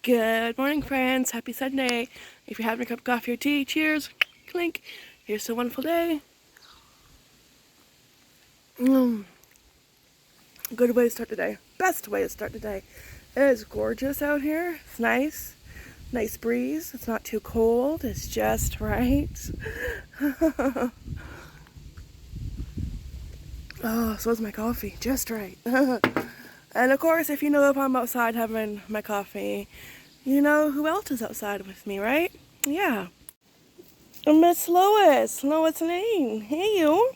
Good morning, friends. Happy Sunday. If you're having a cup of coffee or tea, cheers. Clink. Here's to a wonderful day. Good way to start the day. Best way to start the day. It is gorgeous out here. It's nice. Nice breeze. It's not too cold. It's just right. Oh, so is my coffee. Just right. And of course, if you know if I'm outside having my coffee, you know who else is outside with me, right? Yeah. Miss Lois. Lois Lane. Hey, you.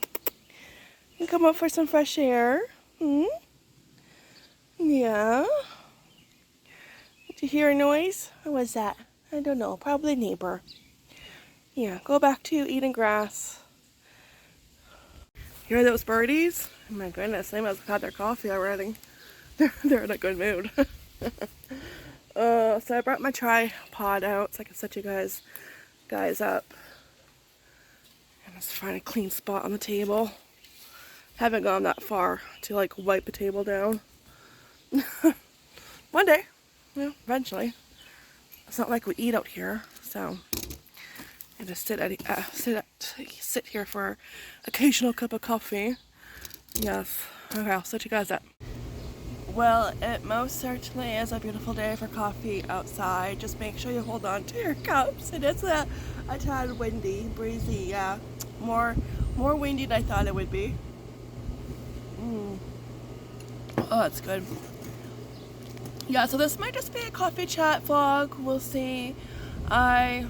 You come up for some fresh air? Yeah. Did you hear a noise? What was that? I don't know. Probably a neighbor. Yeah, go back to eating grass. Hear those birdies? Oh my goodness, they must have had their coffee already. They're in a good mood. So I brought my tripod out so I can set you guys up. And let's find a clean spot on the table. Haven't gone that far to like wipe the table down. One day, yeah, eventually. It's not like we eat out here, so I just sit here for occasional cup of coffee. Yes. Okay, I'll set you guys up. Well, it most certainly is a beautiful day for coffee outside. Just make sure you hold on to your cups. It is a tad windy, breezy, yeah. More windy than I thought it would be. Oh, that's good. Yeah, so this might just be a coffee chat vlog. We'll see. I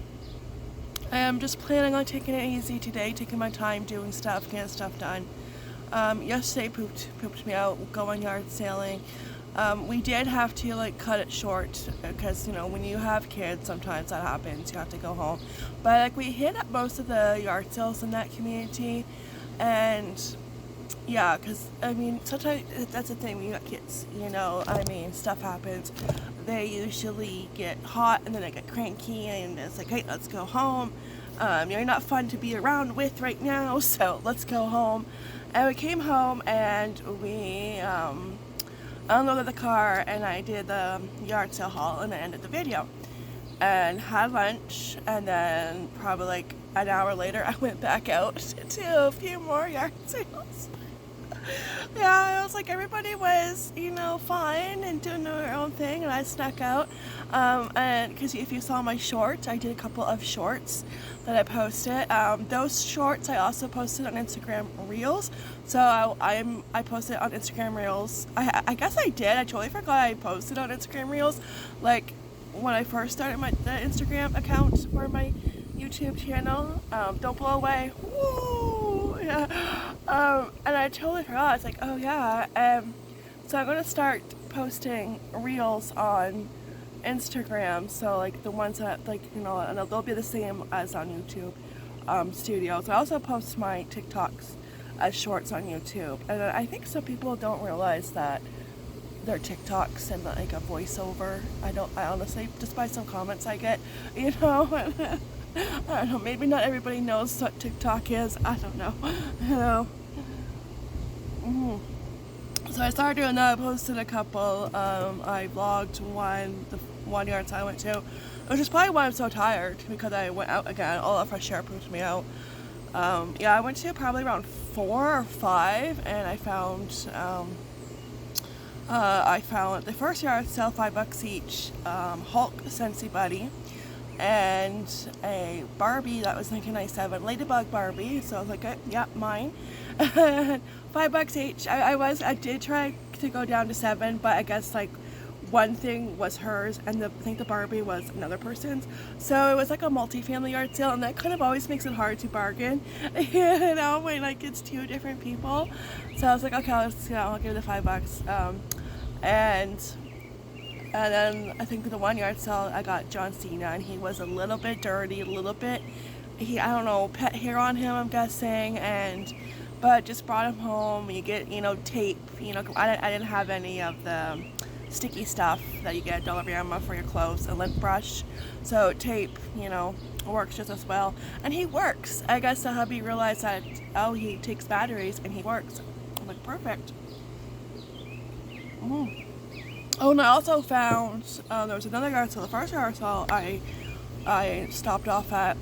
am just planning on taking it easy today, taking my time doing stuff, getting stuff done. Yesterday pooped me out going yard sailing. We did have to like cut it short because, you know, when you have kids, sometimes that happens. You have to go home. But like we hit up most of the yard sales in that community, and yeah, because I mean sometimes that's the thing when you got kids. You know, I mean stuff happens. They usually get hot and then they get cranky and it's like, hey, let's go home. You're not fun to be around with right now, so let's go home. And we came home and we unloaded the car and I did the yard sale haul and I ended the video. And had lunch, and then probably like an hour later I went back out to a few more yard sales. Yeah, it was like everybody was, you know, fine and doing their own thing, and I snuck out. And because if you saw my shorts, I did a couple of shorts that I posted. Those shorts I also posted on Instagram Reels. So I posted on Instagram Reels. I guess I did. I totally forgot I posted on Instagram Reels. Like when I first started the Instagram account for my YouTube channel. Don't blow away. Woo! Yeah. And I totally forgot. It's like, oh yeah. So I'm gonna start posting reels on Instagram. So like the ones that like, you know, and they'll be the same as on YouTube Studios. I also post my TikToks as shorts on YouTube, and I think some people don't realize that they're TikToks and like a voiceover. I honestly, just by some comments I get, you know. I don't know, maybe not everybody knows what TikTok is. I don't know. You know. So I started doing that. I posted a couple. I vlogged the one yard sale I went to, which is probably why I'm so tired, because I went out again. All that fresh air pooped me out. Yeah, I went to probably around 4 or 5, and I found the first yard sale $5 each, Hulk Scentsy Buddy, and a Barbie that was 1997, Ladybug Barbie. So I was like, yeah, mine. $5 each. I did try to go down to 7, but I guess like one thing was hers and I think the Barbie was another person's. So it was like a multi-family yard sale, and that kind of always makes it hard to bargain, you know, when like it's 2 different people. So I was like, okay, I'll give it the $5. And then I think for the one yard sale I got John Cena, and he was a little bit dirty, I don't know, pet hair on him, I'm guessing, but just brought him home. You get, you know, tape, you know, I didn't have any of the sticky stuff that you get at Dollarama for your clothes, a lint brush, so tape, you know, works just as well. And he works. I guess the hubby realized that, oh, he takes batteries and he works. I'm like, perfect. Oh, and I also found there was another yard sale. The first yard sale I stopped off at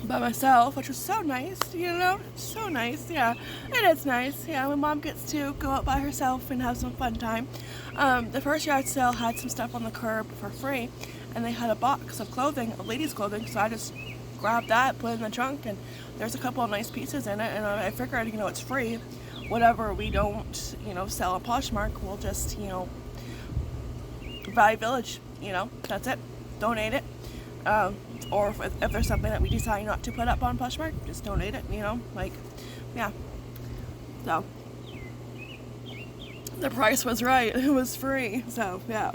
by myself, which was so nice, you know, so nice. Yeah, it is nice. Yeah, my mom gets to go out by herself and have some fun time. The first yard sale had some stuff on the curb for free, and they had a box of clothing, of ladies' clothing, so I just grabbed that, put it in the trunk, and there's a couple of nice pieces in it, and I figured, you know, it's free. Whatever we don't, you know, sell at Poshmark, we'll just, you know, Value Village, you know, that's it. Donate it. Or if there's something that we decide not to put up on Poshmark, just donate it, you know, like, yeah. So, the price was right. It was free, so, yeah.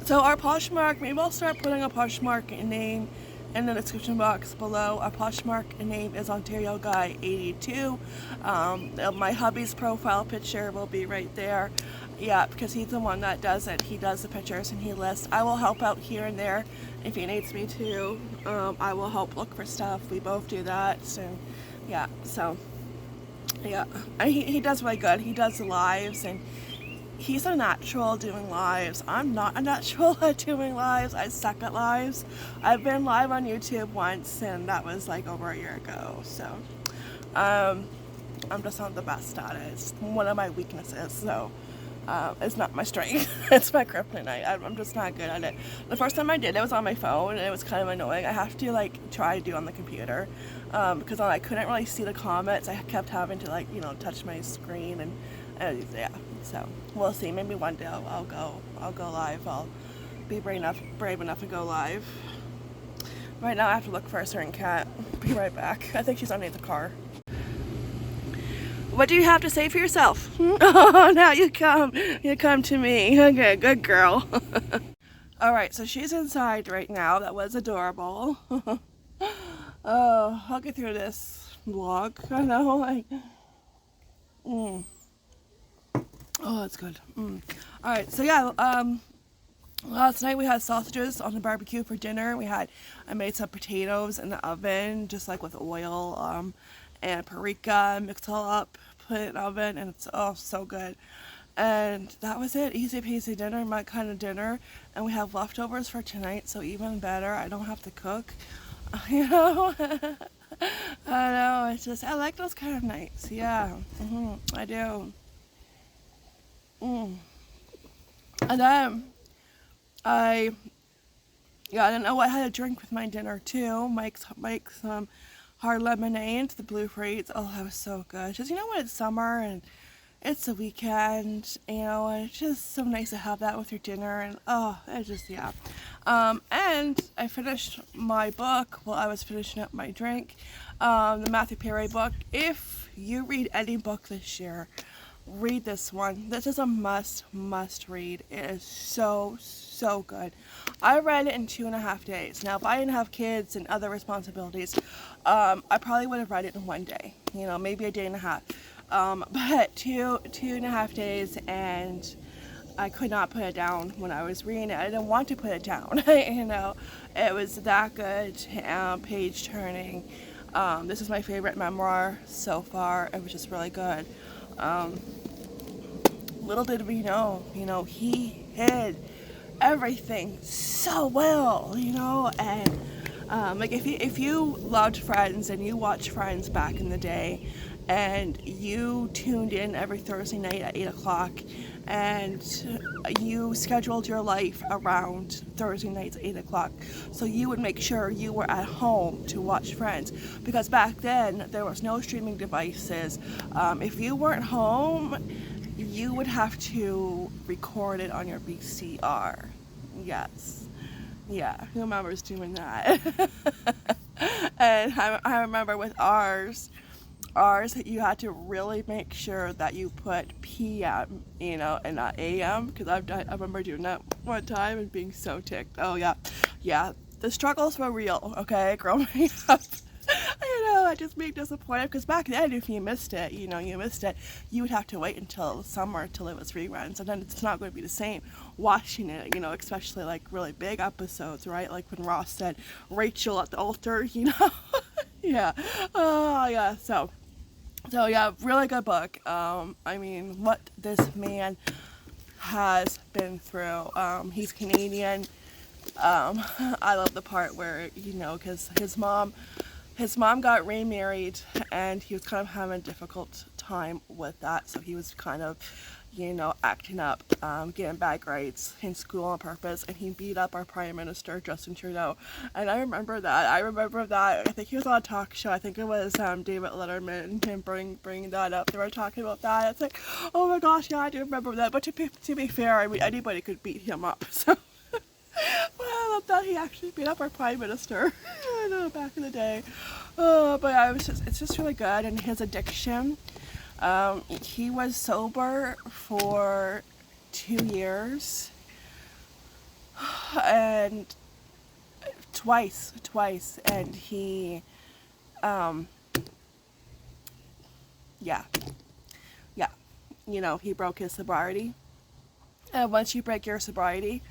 So our Poshmark, maybe I'll start putting a Poshmark name in the description box below. Our Poshmark name is Ontario Guy 82. My hubby's profile picture will be right there. Yeah, because he's the one that does it. He does the pictures and he lists. I will help out here and there if he needs me to. I will help look for stuff. We both do that. So, yeah. So, yeah. He does really good. He does the lives, and he's a natural doing lives. I'm not a natural at doing lives. I suck at lives. I've been live on YouTube once, and that was like over a year ago. So, I'm just not the best at it. It's one of my weaknesses. So. It's not my strength. It's my kryptonite. I'm just not good at it. The first time I did it was on my phone, and it was kind of annoying. I have to like try to do it on the computer because I couldn't really see the comments. I kept having to like, you know, touch my screen and yeah. So we'll see. Maybe one day I'll go live. I'll be brave enough to go live. Right now I have to look for a certain cat. Be right back. I think she's underneath the car. What do you have to say for yourself? Oh, now you come to me. Okay, good girl. All right, so she's inside right now. That was adorable. Oh, I'll get through this vlog. I know, like, oh, that's good. All right, so yeah, last night we had sausages on the barbecue for dinner. I made some potatoes in the oven, just like with oil, and paprika, mix it all up, put it in the oven, and it's so good. And that was it. Easy peasy dinner, my kind of dinner. And we have leftovers for tonight, so even better. I don't have to cook, you know. I know, it's just, I like those kind of nights. Yeah, I do. And then I didn't know what I had to drink with my dinner too. Mike's some hard lemonade, the blue fruits. Oh, that was so good. Just, you know, when it's summer and it's the weekend, you know, and it's just so nice to have that with your dinner, and oh, it's just, yeah. And I finished my book while I was finishing up my drink, the Matthew Perry book. If you read any book this year, read this one. This is a must read. It is so good. I read it in 2.5 days. Now, if I didn't have kids and other responsibilities, I probably would have read it in one day, you know, maybe a day and a half. But 2.5 days, and I could not put it down when I was reading it. I didn't want to put it down. You know, it was that good, page turning. This is my favorite memoir so far. It was just really good. Little did we know, you know, he hid everything so well, you know, and like if you loved Friends and you watched Friends back in the day, and you tuned in every Thursday night at 8 o'clock, and you scheduled your life around Thursday nights at 8 o'clock, so you would make sure you were at home to watch Friends, because back then there was no streaming devices. If you weren't home, you would have to record it on your VCR. Yes. Yeah, who remembers doing that? And I remember with ours, you had to really make sure that you put PM, you know, and not AM, because I remember doing that one time and being so ticked. Oh yeah, the struggles were real, okay, growing up. You know, I just being disappointed, because back then, if you missed it, you would have to wait until summer till it was reruns, and then it's not going to be the same watching it, you know, especially like really big episodes, right? Like when Ross said Rachel at the altar, you know. Yeah. Oh yeah. So So yeah, really good book. I mean, what this man has been through. He's Canadian. I love the part where, you know, because his mom got remarried, and he was kind of having a difficult time with that. So he was kind of, you know, acting up, getting bad grades in school on purpose, and he beat up our Prime Minister, Justin Trudeau. And I remember that. I think he was on a talk show. I think it was David Letterman, and bringing that up. They were talking about that. It's like, oh my gosh, yeah, I do remember that. But to be fair, I mean, anybody could beat him up. So. But I love that he actually beat up our Prime Minister. I know, back in the day. But it's just really good. And his addiction, he was sober for 2 years, and twice, and he, yeah, you know, he broke his sobriety. And once you break your sobriety,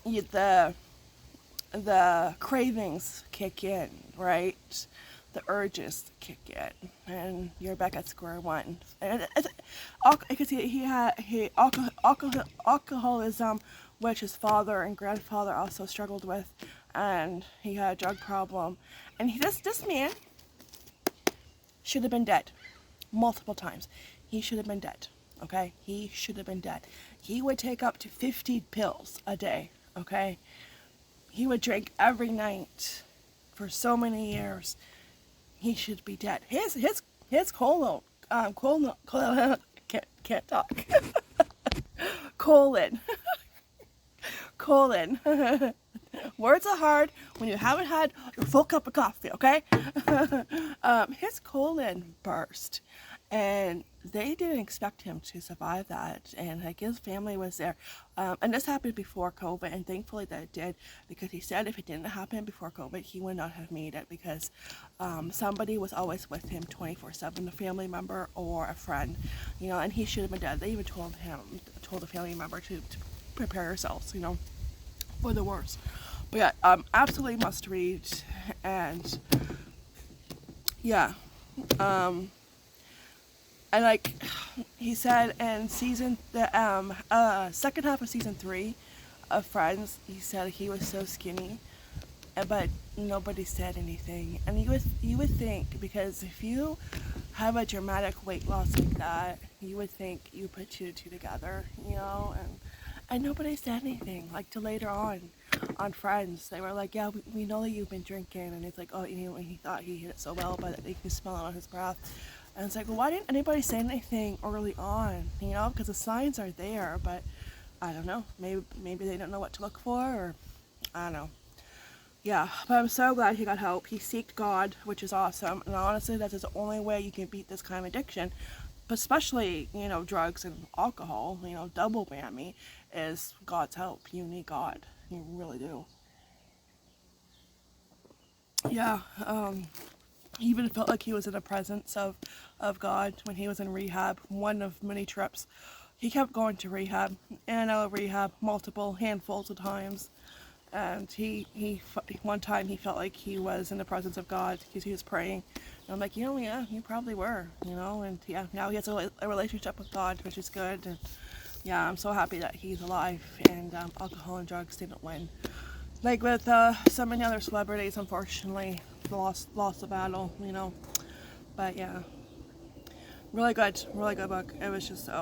the cravings kick in, right? The urges kick in, and you're back at square one. And because he had alcoholism, which his father and grandfather also struggled with, and he had a drug problem. And this man should have been dead multiple times. He should have been dead. Okay, he should have been dead. He would take up to 50 pills a day. Okay, he would drink every night for so many years. He should be dead. His colon can't talk. colon. Words are hard when you haven't had your full cup of coffee. Okay, his colon burst. And they didn't expect him to survive that, and like his family was there. And this happened before COVID, and thankfully that it did, because he said if it didn't happen before COVID, he would not have made it, because somebody was always with him 24/7, a family member or a friend, you know, and he should have been dead. They even told the family member to prepare yourselves, you know, for the worst. But yeah, absolutely must read, and yeah, and like he said in the second half of season 3 of Friends, he said he was so skinny, but nobody said anything. And you would think, because if you have a dramatic weight loss like that, you would think you put 2 and 2 together, you know, and nobody said anything. Like, till later on Friends, they were like, yeah, we know that you've been drinking, and it's like, oh, you know, he thought he hit it so well, but they could smell it on his breath. And it's like, well, why didn't anybody say anything early on, you know, because the signs are there, but I don't know, maybe they don't know what to look for, or I don't know. Yeah, but I'm so glad he got help. He seeked God, which is awesome, and honestly, that's the only way you can beat this kind of addiction, but especially, you know, drugs and alcohol, you know, double whammy, is God's help. You need God. You really do. Yeah, he even felt like he was in the presence of God when he was in rehab, one of many trips. He kept going to rehab, and out of rehab, multiple handfuls of times. And he one time he felt like he was in the presence of God because he was praying. And I'm like, you know, yeah, you probably were, you know. And yeah, now he has a relationship with God, which is good. And yeah, I'm so happy that he's alive, and alcohol and drugs didn't win. Like with so many other celebrities, unfortunately, lost the battle, you know. But yeah, really good book. It was just it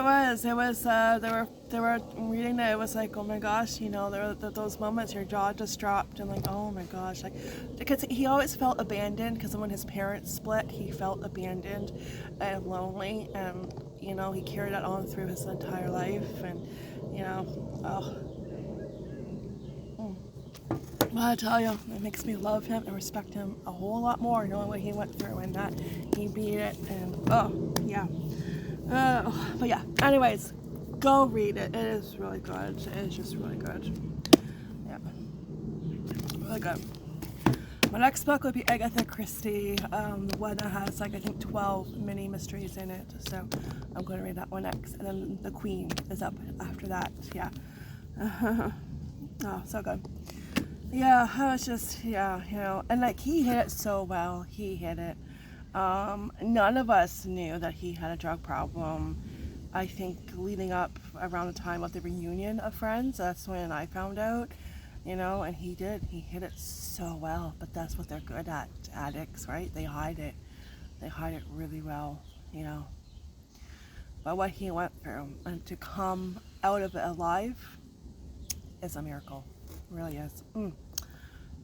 was they were reading it. It was like, oh my gosh, you know, there were those moments your jaw just dropped, and like, oh my gosh, like, because he always felt abandoned, because when his parents split, he felt abandoned and lonely, and you know, he carried that on through his entire life, and you know, well, I tell you, it makes me love him and respect him a whole lot more, knowing what he went through and that he beat it, and oh yeah. But yeah, anyways, go read it. It is really good. It is just really good. Yeah, really good. My next book would be Agatha Christie, the one that has like I think 12 mini mysteries in it. So I'm going to read that one next, and then The Queen is up after that. Yeah. Oh, so good. Yeah, I was just, yeah, you know, and like he hit it so well. He hit it. None of us knew that he had a drug problem. I think leading up around the time of the reunion of Friends, that's when I found out, and he did. He hid it so well, but that's what they're good at, addicts, right? They hide it. They hide it really well. But what he went through, and to come out of it alive is a miracle. It really is.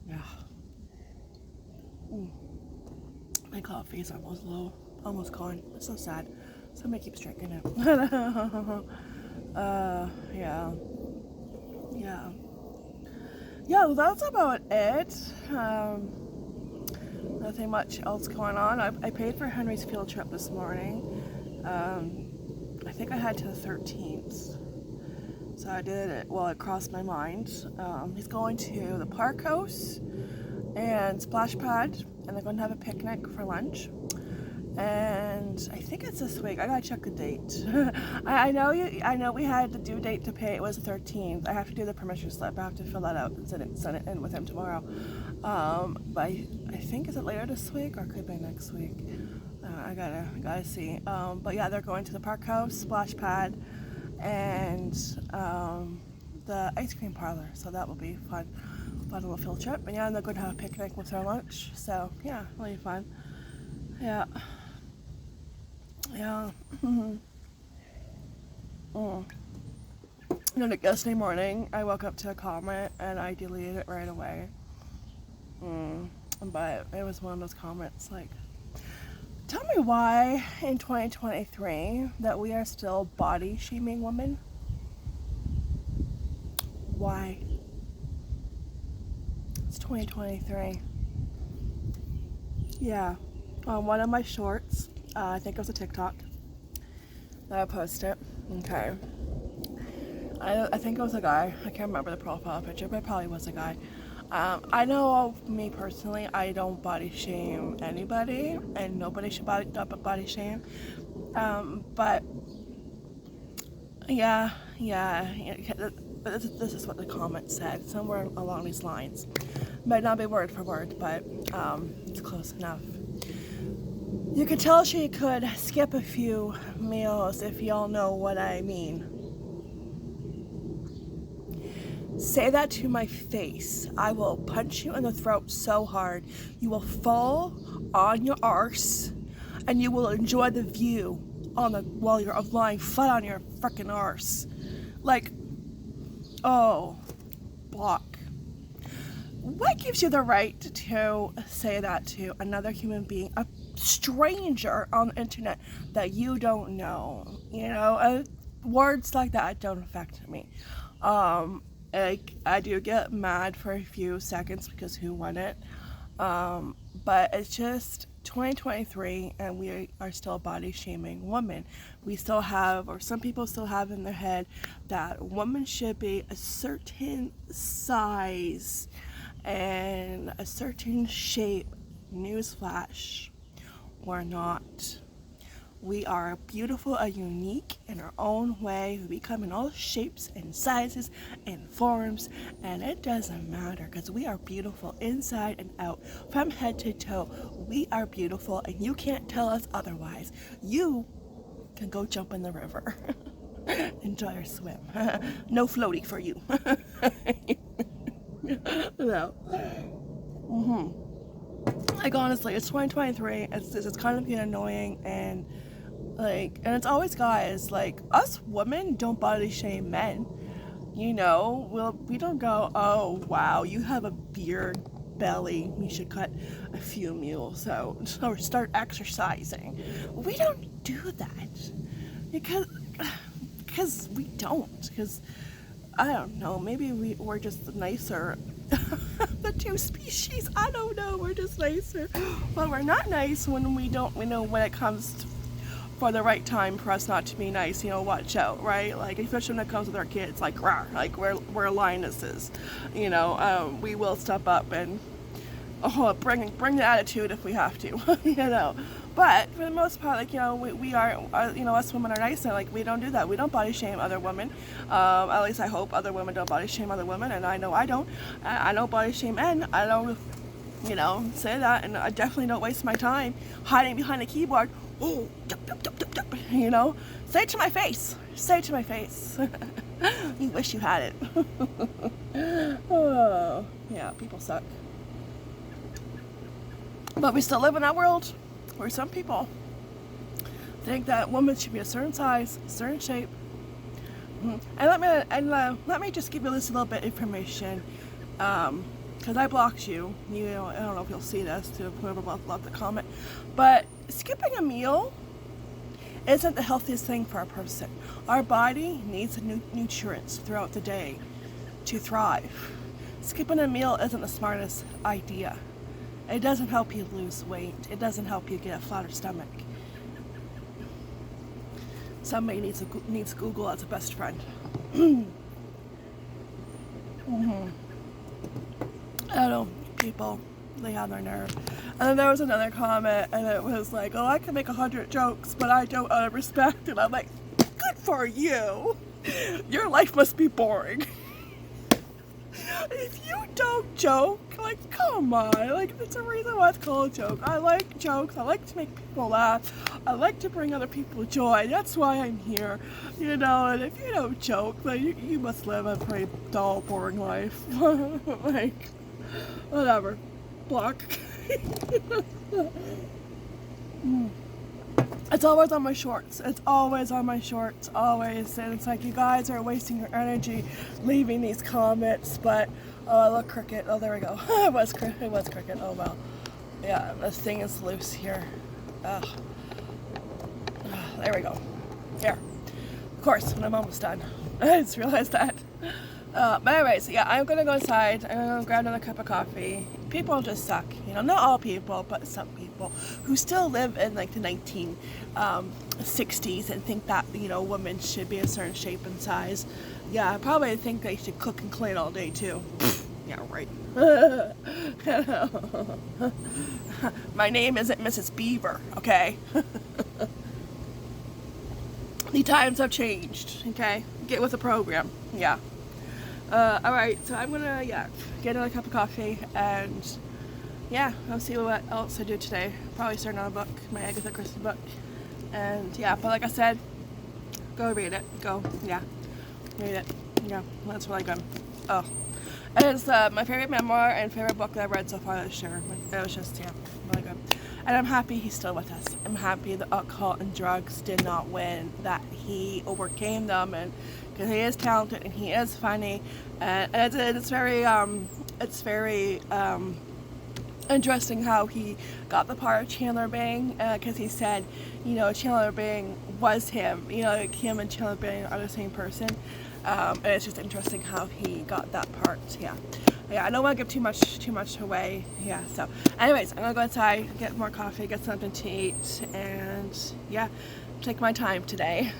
Yeah. My coffee is almost low, almost gone. It's so sad. Somebody keeps drinking it. Yeah. Yeah, that's about it. Nothing much else going on. I paid for Henry's field trip this morning. I think I had to the 13th. So I did it. Well, it crossed my mind. He's going to the Park House and Splash Pad, and they're going to have a picnic for lunch. And I think it's this week. I gotta check the date. I know we had the due date to pay. It was the 13th. I have to do the permission slip. I have to fill that out and send it in with him tomorrow. But I think, is it later this week or could be next week? I gotta see. But yeah, they're going to the Park House, Splash Pad, and the ice cream parlor. So that will be fun little field trip. And yeah, and they're going to have a picnic with their lunch. So yeah, really fun. Yeah. Like yesterday morning, I woke up to a comment and I deleted it right away. But it was one of those comments like, tell me why in 2023 that we are still body shaming women. Why? It's 2023. Yeah. On one of my shorts, I think it was a TikTok that I posted. Okay. I think it was a guy. I can't remember the profile picture, but it probably was a guy. I know me personally, I don't body shame anybody, and nobody should body shame. But yeah. But this is what the comment said, somewhere along these lines. Might not be word for word, but it's close enough. You could tell she could skip a few meals if y'all know what I mean. Say that to my face. I will punch you in the throat so hard you will fall on your arse and you will enjoy the view while you're lying flat on your frickin' arse. Like, oh, block. What gives you the right to say that to another human being, a stranger on the internet that you don't know? Words like that don't affect me. I do get mad for a few seconds because who won it? But it's just 2023 and we are still body shaming women. We still have, or some people still have in their head, that women should be a certain size and a certain shape. Newsflash, we're not. We are beautiful and unique in our own way. We come in all shapes and sizes and forms, and it doesn't matter because we are beautiful inside and out, from head to toe. We are beautiful, and you can't tell us otherwise. You can go jump in the river. Enjoy your swim. No floaty for you. No. Like, honestly, it's 2023. It's kind of getting annoying, and it's always guys. Like, us women don't body shame men. We don't go, oh wow, you have a beard belly, you should cut a few mules out or start exercising. We don't do that because we don't. Because I don't know, maybe we're just nicer. The two species, I don't know, we're just nicer. But we're not nice when we know when it comes for the right time for us not to be nice, watch out, right? Like, especially when it comes with our kids, like, rah, like we're lionesses, we will step up and bring the attitude if we have to, But for the most part, we are, us women are nice, and we don't do that. We don't body shame other women. At least I hope other women don't body shame other women, and I know I don't. I don't body shame men. I don't You know, say that, and I definitely don't waste my time hiding behind a keyboard. Oh, you know, say it to my face. Say it to my face. You wish you had it. Oh, yeah, people suck. But we still live in that world where some people think that women should be a certain size, certain shape. And let me just give you this little bit of information. Because I blocked you. You know, I don't know if you'll see this, to whoever left the comment. But skipping a meal isn't the healthiest thing for a person. Our body needs nutrients throughout the day to thrive. Skipping a meal isn't the smartest idea. It doesn't help you lose weight. It doesn't help you get a flatter stomach. Somebody needs Google as a best friend. I don't know, people, they have their nerve. And then there was another comment, and it was like, oh, I can make 100 jokes, but I don't out of respect. And I'm like, good for you. Your life must be boring. If you don't joke, like, come on. Like, there's a reason why it's called a joke. I like jokes. I like to make people laugh. I like to bring other people joy. That's why I'm here. You know, and if you don't joke, then you must live a pretty dull, boring life. Like, whatever. Block. It's always on my shorts. It's always on my shorts. Always. And it's like, you guys are wasting your energy leaving these comments. But, oh, look, cricket. Oh, there we go. It was cricket. Oh, well. Yeah, this thing is loose here. Ugh. There we go. Here. Of course, when I'm almost done. I just realized that. But anyways, yeah, I'm gonna go inside. I'm gonna grab another cup of coffee. People just suck, you know, not all people, but some people who still live in like the 1960s and think that, you know, women should be a certain shape and size. Yeah, I probably think they should cook and clean all day too. Yeah, right. My name isn't Mrs. Beaver, okay? The times have changed, okay? Get with the program, yeah. Alright, so I'm gonna, get another cup of coffee, and, I'll see what else I do today. Probably start another book, my Agatha Christie book. And, but like I said, go read it. Read it. Yeah, that's really good. Oh. It's my favorite memoir and favorite book that I've read so far this year. It was just, really good. And I'm happy he's still with us. I'm happy that alcohol and drugs did not win, that he overcame them, and because he is talented and he is funny, and it's very interesting how he got the part of Chandler Bing, because he said, you know, Chandler Bing was him, you know, like him and Chandler Bing are the same person, and it's just interesting how he got that part. I don't want to give too much away. So anyways, I'm gonna go outside, get more coffee, get something to eat, and take my time today.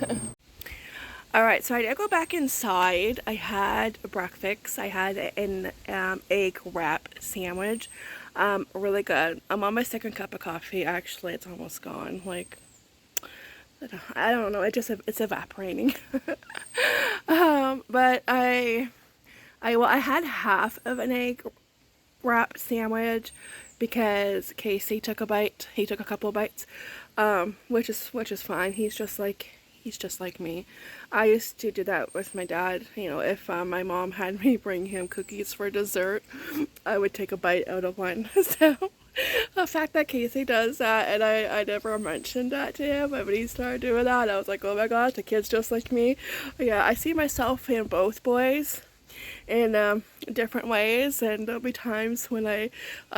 Alright, so I did go back inside. I had breakfast. I had an egg wrap sandwich. Really good. I'm on my second cup of coffee. Actually, it's almost gone. Like, I don't know. It's evaporating. But I had half of an egg wrap sandwich because Casey took a bite. He took a couple of bites, which is fine. He's just like me. I used to do that with my dad. You know, if my mom had me bring him cookies for dessert, I would take a bite out of one. So the fact that Casey does that, and I never mentioned that to him, but when he started doing that, I was like, oh my gosh, the kid's just like me. I see myself in both boys in different ways, and there'll be times when I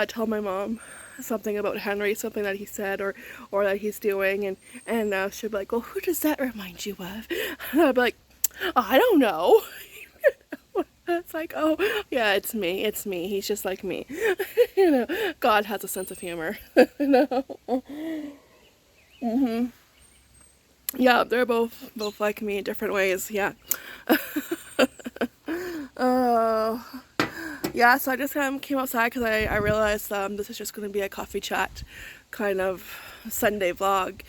tell my mom something about Henry, something that he said or that he's doing, and she'll be like, well, who does that remind you of? And I'll be like, oh, I don't know. It's like, oh yeah, it's me, he's just like me. You know, God has a sense of humor. You know. Yeah, they're both like me in different ways. So I just came outside because I realized this is just going to be a coffee chat kind of Sunday vlog,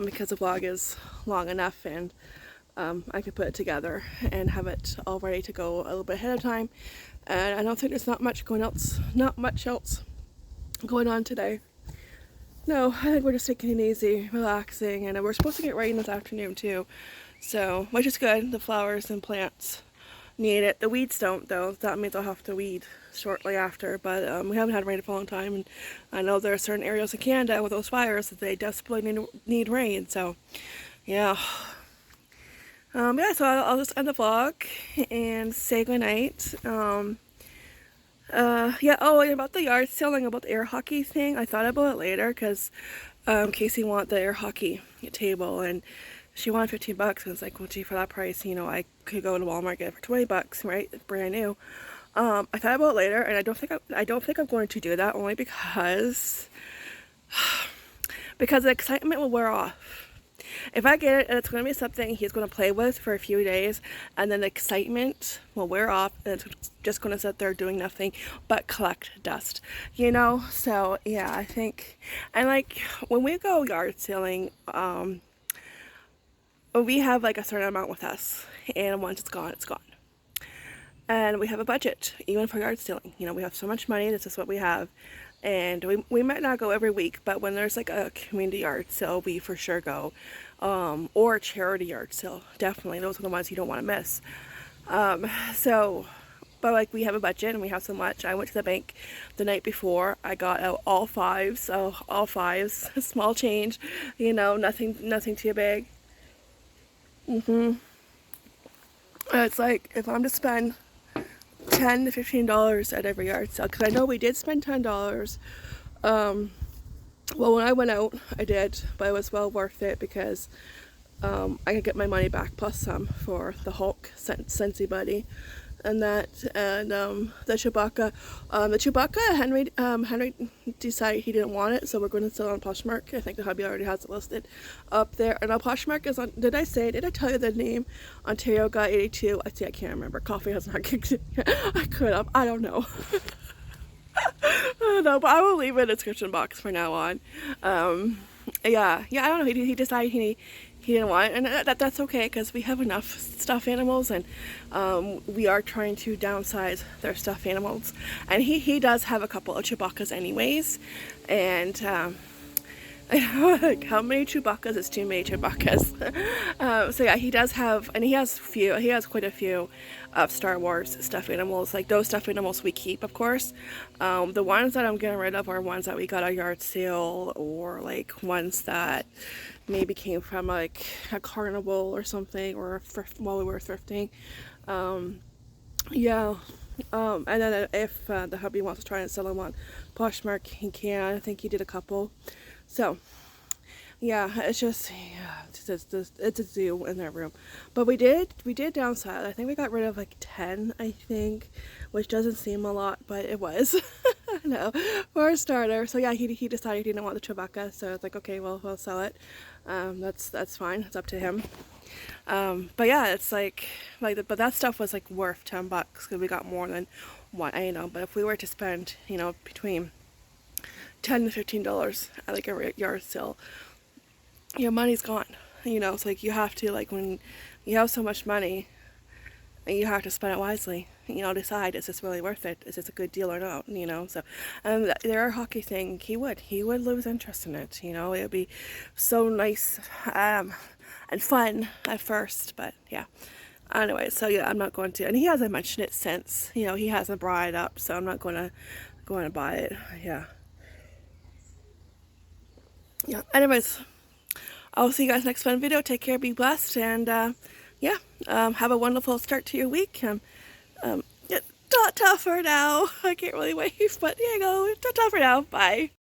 because the vlog is long enough, and I could put it together and have it all ready to go a little bit ahead of time. And I don't think there's not much else going on today? No, I think we're just taking it easy, relaxing, and we're supposed to get rain this afternoon too. So, which is good. The flowers and plants need it. The weeds don't, though. That means I'll have to weed shortly after. But we haven't had rain for a long time, and I know there are certain areas in Canada with those fires that they desperately need rain. So, yeah. Yeah, so I'll just end the vlog and say goodnight. Yeah, oh, and about the yard selling, about the air hockey thing, I thought about it later because Casey wanted the air hockey table and she wanted 15 bucks. And it's like, well, gee, for that price, you know, I could go to Walmart and get it for 20 bucks, right? It's brand new. I thought about it later, and I don't think I'm going to do that, only because the excitement will wear off. If I get it, and it's going to be something he's going to play with for a few days, and then the excitement will wear off, and it's just going to sit there doing nothing but collect dust, you know? So, yeah, I think, and like, when we go yard selling, we have like a certain amount with us, and once it's gone, it's gone. And we have a budget, even for yard selling. You know, we have so much money, this is what we have. And we might not go every week, but when there's like a community yard sale, we for sure go. Or a charity yard sale, definitely. Those are the ones you don't want to miss. But like we have a budget and we have so much. I went to the bank the night before. I got out all fives, small change, you know, nothing too big. It's like, if I'm to spend $10 to $15 at every yard sale, because I know we did spend $10. Well, when I went out, I did, but it was well worth it because I could get my money back plus some for the Hulk Scentsy Buddy and that, and the Chewbacca, Henry decided he didn't want it, so we're going to sell it on Poshmark. I think the hubby already has it listed up there. And Poshmark is on, did I tell you the name? Ontario Guy 82. I can't remember. Coffee has not kicked in. I could have. I don't know. No, but I will leave it in the description box for now on. Yeah, I don't know. He decided he didn't want it, and that's okay because we have enough stuffed animals, and we are trying to downsize their stuffed animals. And he does have a couple of Chewbaccas anyways, and like, how many Chewbaccas is too many Chewbaccas? So yeah, he does have, and he has quite a few of Star Wars stuffed animals. Like those stuffed animals we keep, of course. The ones that I'm getting rid of are ones that we got at a yard sale, or like ones that maybe came from like a carnival or something, or while we were thrifting. Yeah. And then if the hubby wants to try and sell them on Poshmark, he can. I think he did a couple. So, yeah, it's just, it's a zoo in their room. But we did downsize. I think we got rid of like 10, I think, which doesn't seem a lot, but it was. No, for a starter. So yeah, he decided he didn't want the Chewbacca, so it's like, okay, well, we'll sell it. That's fine. It's up to him. But yeah, it's like but that stuff was like worth 10 bucks because we got more than one, you know. But if we were to spend, you know, between $10 to $15 at like a yard sale, your money's gone, you know. It's like you have to, like, when you have so much money, you have to spend it wisely, you know, decide, is this really worth it, is this a good deal or not, you know. So their hockey thing, he would lose interest in it, you know. It would be so nice and fun at first, but yeah. Anyway, so yeah, I'm not going to, and he hasn't mentioned it since, you know, he hasn't brought it up, so I'm not going to buy it. Yeah, anyways, I'll see you guys next fun video. Take care, be blessed, and yeah, have a wonderful start to your week. Yeah, ta-ta for now. I can't really wave, but here you go. Ta-ta for now. Bye.